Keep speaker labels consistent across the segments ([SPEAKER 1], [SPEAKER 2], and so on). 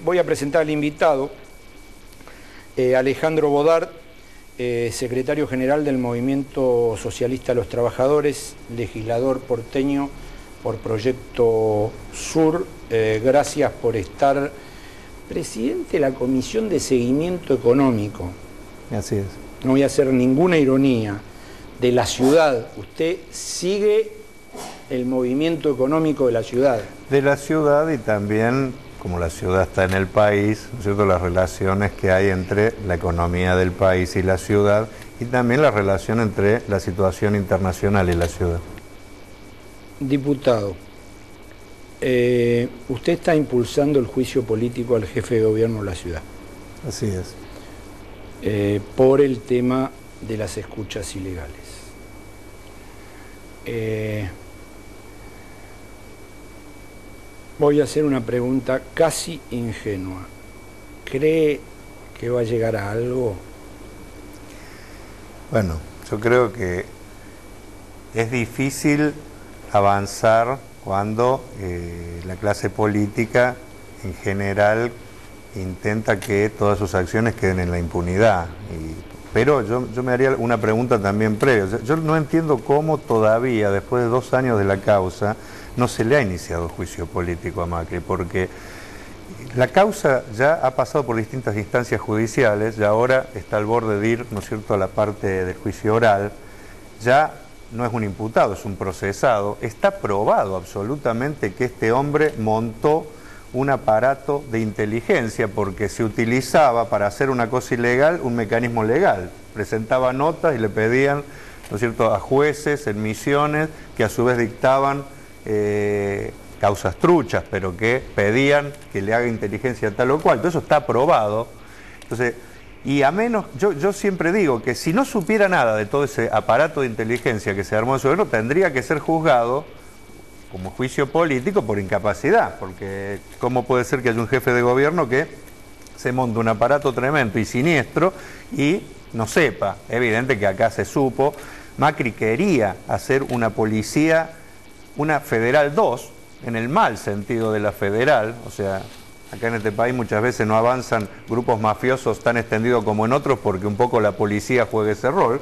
[SPEAKER 1] Voy a presentar al invitado, Alejandro Bodart, secretario general del Movimiento Socialista de los Trabajadores, legislador porteño por Proyecto Sur. Gracias por estar presidente de la Comisión de Seguimiento Económico.
[SPEAKER 2] Así es.
[SPEAKER 1] No voy a hacer ninguna ironía. De la ciudad, usted sigue el movimiento económico de la ciudad.
[SPEAKER 2] De la ciudad y también, como la ciudad está en el país, ¿no es cierto?, las relaciones que hay entre la economía del país y la ciudad, y también la relación entre la situación internacional y la ciudad.
[SPEAKER 1] Diputado, usted está impulsando el juicio político al jefe de gobierno de la ciudad.
[SPEAKER 2] Así es.
[SPEAKER 1] Por el tema de las escuchas ilegales. Voy a hacer una pregunta casi ingenua. ¿Cree que va a llegar a algo?
[SPEAKER 2] Bueno, yo creo que es difícil avanzar cuando la clase política en general intenta que todas sus acciones queden en la impunidad. Pero yo me haría una pregunta también previa. Yo no entiendo cómo todavía, después de 2 años de la causa, no se le ha iniciado juicio político a Macri, porque la causa ya ha pasado por distintas instancias judiciales y ahora está al borde de ir, ¿no es cierto?, a la parte del juicio oral. Ya no es un imputado, es un procesado. Está probado absolutamente que este hombre montó un aparato de inteligencia porque se utilizaba para hacer una cosa ilegal un mecanismo legal. Presentaba notas y le pedían, ¿no es cierto?, a jueces en Misiones que a su vez dictaban causas truchas, pero que pedían que le haga inteligencia tal o cual. Todo eso está probado. Entonces, y a menos, yo siempre digo que si no supiera nada de todo ese aparato de inteligencia que se armó en su gobierno, tendría que ser juzgado como juicio político por incapacidad, porque ¿cómo puede ser que haya un jefe de gobierno que se monte un aparato tremendo y siniestro y no sepa? Evidente que acá se supo. Macri quería hacer una policía, una Federal 2, en el mal sentido de la federal, o sea, acá en este país muchas veces no avanzan grupos mafiosos tan extendidos como en otros porque un poco la policía juega ese rol,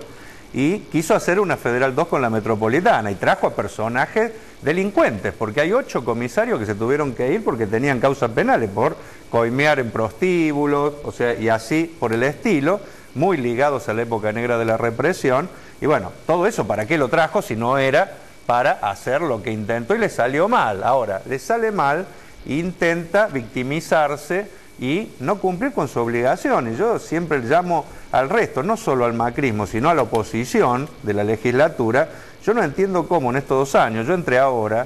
[SPEAKER 2] y quiso hacer una Federal 2 con la Metropolitana y trajo a personajes delincuentes, porque hay 8 comisarios que se tuvieron que ir porque tenían causas penales por coimear en prostíbulos, o sea, y así por el estilo, muy ligados a la época negra de la represión. Y bueno, todo eso, ¿para qué lo trajo si no era para hacer lo que intentó y le salió mal? Ahora, le sale mal, intenta victimizarse y no cumplir con su obligación. Y yo siempre llamo al resto, no solo al macrismo, sino a la oposición de la legislatura. Yo no entiendo cómo en estos 2 años, yo entré ahora,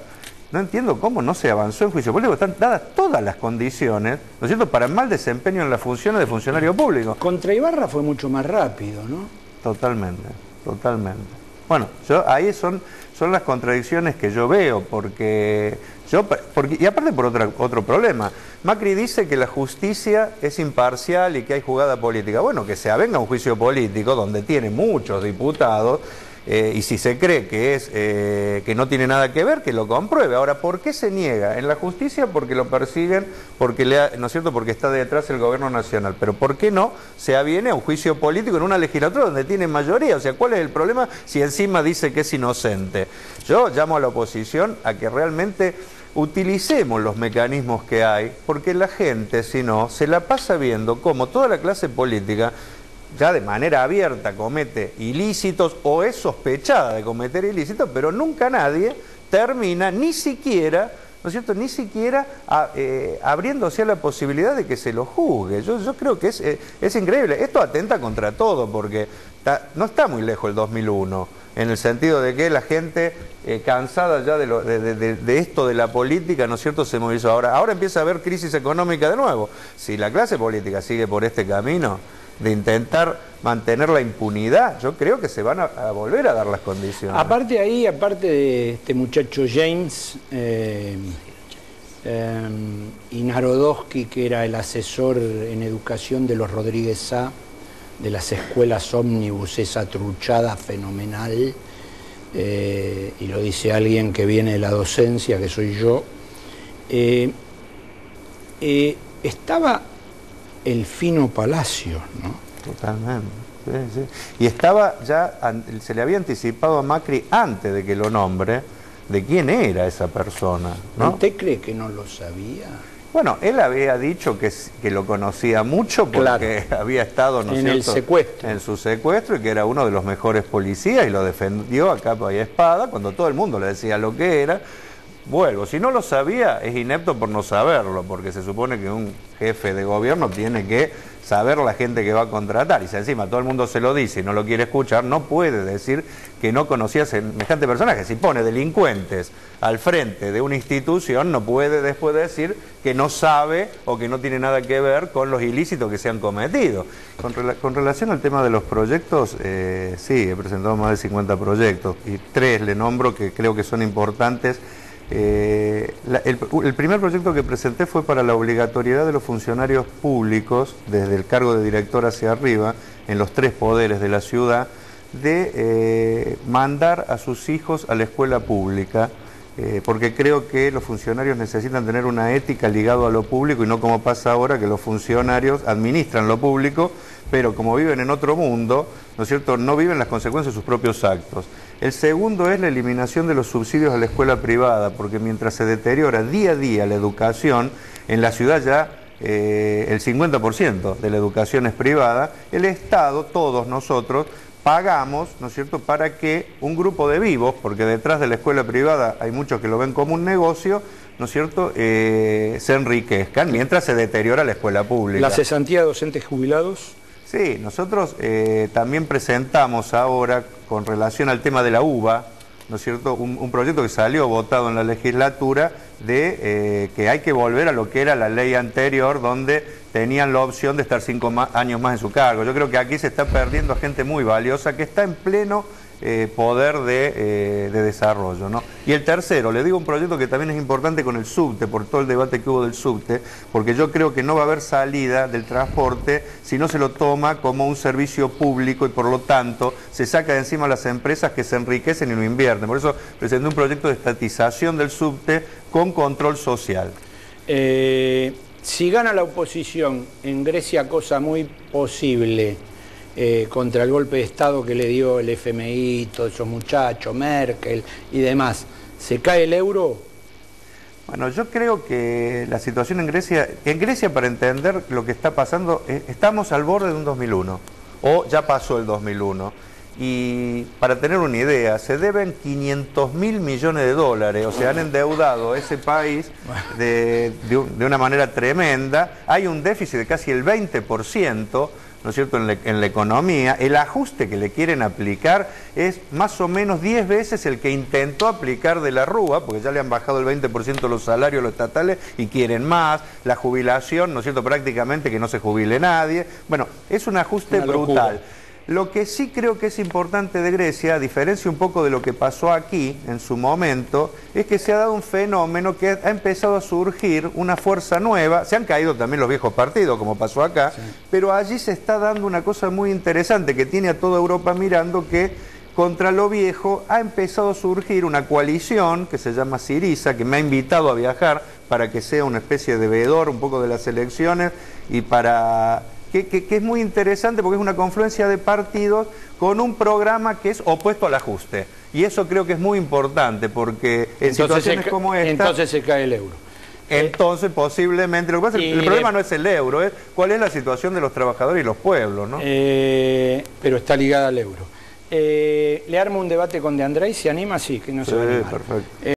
[SPEAKER 2] no entiendo cómo no se avanzó en juicio político. Están dadas todas las condiciones, ¿no es cierto?, para el mal desempeño en las funciones de funcionario público.
[SPEAKER 1] Contra Ibarra fue mucho más rápido, ¿no?
[SPEAKER 2] Totalmente, totalmente. Bueno, ahí son las contradicciones que yo veo, y aparte por otro problema. Macri dice que la justicia es imparcial y que hay jugada política. Bueno, que se avenga un juicio político donde tiene muchos diputados, y si se cree que no tiene nada que ver, que lo compruebe. Ahora, ¿por qué se niega? En la justicia porque lo persiguen, ¿no es cierto?, porque está detrás el gobierno nacional. Pero ¿por qué no se aviene a un juicio político en una legislatura donde tiene mayoría? O sea, ¿cuál es el problema si encima dice que es inocente? Yo llamo a la oposición a que realmente utilicemos los mecanismos que hay, porque la gente, si no, se la pasa viendo como toda la clase política ya de manera abierta comete ilícitos o es sospechada de cometer ilícitos, pero nunca nadie termina ni siquiera, ¿no es cierto?, ni siquiera abriéndose a la posibilidad de que se lo juzgue. Yo creo que es increíble. Esto atenta contra todo, porque no está muy lejos el 2001, en el sentido de que la gente cansada ya de esto de la política, ¿no es cierto?, se movilizó. Ahora empieza a haber crisis económica de nuevo. Si la clase política sigue por este camino de intentar mantener la impunidad, yo creo que se van a volver a dar las condiciones.
[SPEAKER 1] Aparte de este muchacho James y Narodowski, que era el asesor en educación de los Rodríguez Sá, de las escuelas ómnibus, esa truchada fenomenal, y lo dice alguien que viene de la docencia, que soy yo, estaba el Fino Palacio, ¿no?
[SPEAKER 2] Totalmente. Sí, sí. Y estaba ya, se le había anticipado a Macri antes de que lo nombre, de quién era esa persona, ¿no?
[SPEAKER 1] ¿Usted cree que no lo sabía?
[SPEAKER 2] Bueno, él había dicho que lo conocía mucho porque había estado, ¿no es cierto?,
[SPEAKER 1] el secuestro.
[SPEAKER 2] En su secuestro, y que era uno de los mejores policías y lo defendió a capa y espada cuando todo el mundo le decía lo que era. Vuelvo, si no lo sabía, es inepto por no saberlo, porque se supone que un jefe de gobierno tiene que saber la gente que va a contratar, y si encima todo el mundo se lo dice y no lo quiere escuchar, no puede decir que no conocía semejante personaje. Si pone delincuentes al frente de una institución, no puede después decir que no sabe o que no tiene nada que ver con los ilícitos que se han cometido. Con relación al tema de los proyectos, sí, he presentado más de 50 proyectos, y 3 le nombro que creo que son importantes. El primer proyecto que presenté fue para la obligatoriedad de los funcionarios públicos, desde el cargo de director hacia arriba, en los 3 poderes de la ciudad, de mandar a sus hijos a la escuela pública, porque creo que los funcionarios necesitan tener una ética ligada a lo público, y no como pasa ahora, que los funcionarios administran lo público, pero como viven en otro mundo, ¿no es cierto?, no viven las consecuencias de sus propios actos. El segundo es la eliminación de los subsidios a la escuela privada, porque mientras se deteriora día a día la educación, en la ciudad ya el 50% de la educación es privada, el Estado, todos nosotros, pagamos, ¿no es cierto?, para que un grupo de vivos, porque detrás de la escuela privada hay muchos que lo ven como un negocio, ¿no es cierto?, se enriquezcan mientras se deteriora la escuela pública.
[SPEAKER 1] ¿La cesantía de docentes jubilados?
[SPEAKER 2] Sí, nosotros también presentamos ahora, con relación al tema de la UBA, ¿no es cierto?, un proyecto que salió votado en la legislatura de que hay que volver a lo que era la ley anterior, donde tenían la opción de estar 5 años más en su cargo. Yo creo que aquí se está perdiendo a gente muy valiosa que está en pleno poder de desarrollo, ¿no? Y el tercero, le digo un proyecto que también es importante con el subte, por todo el debate que hubo del subte, porque yo creo que no va a haber salida del transporte si no se lo toma como un servicio público, y por lo tanto se saca de encima a las empresas que se enriquecen y no invierten. Por eso presenté un proyecto de estatización del subte con control social.
[SPEAKER 1] Si gana la oposición en Grecia, cosa muy posible, contra el golpe de Estado que le dio el FMI, todos esos muchachos, Merkel y demás, ¿se cae el euro?
[SPEAKER 2] Bueno, yo creo que la situación en Grecia, para entender lo que está pasando, estamos al borde de un 2001, o ya pasó el 2001, y para tener una idea, se deben 500.000 millones de dólares, o sea, han endeudado ese país de una manera tremenda. Hay un déficit de casi el 20%, ¿no es cierto?, en la economía. El ajuste que le quieren aplicar es más o menos 10 veces el que intentó aplicar de la Rúa, porque ya le han bajado el 20% los salarios a los estatales y quieren más. La jubilación, ¿no es cierto?, prácticamente que no se jubile nadie. Bueno, es un ajuste brutal. Lo que sí creo que es importante de Grecia, a diferencia un poco de lo que pasó aquí en su momento, es que se ha dado un fenómeno que ha empezado a surgir una fuerza nueva. Se han caído también los viejos partidos, como pasó acá, sí, pero allí se está dando una cosa muy interesante que tiene a toda Europa mirando, que contra lo viejo ha empezado a surgir una coalición que se llama Syriza, que me ha invitado a viajar para que sea una especie de veedor un poco de las elecciones, y para... Que es muy interesante porque es una confluencia de partidos con un programa que es opuesto al ajuste. Y eso creo que es muy importante, porque en situaciones como esta...
[SPEAKER 1] Entonces se cae el euro.
[SPEAKER 2] Entonces posiblemente... Lo que pasa es que el problema no es el euro, es cuál es la situación de los trabajadores y los pueblos, ¿no?
[SPEAKER 1] Pero está ligada al euro. Le armo un debate con De Andrés, ¿se anima? Sí, que no se va a animar.
[SPEAKER 2] Perfecto.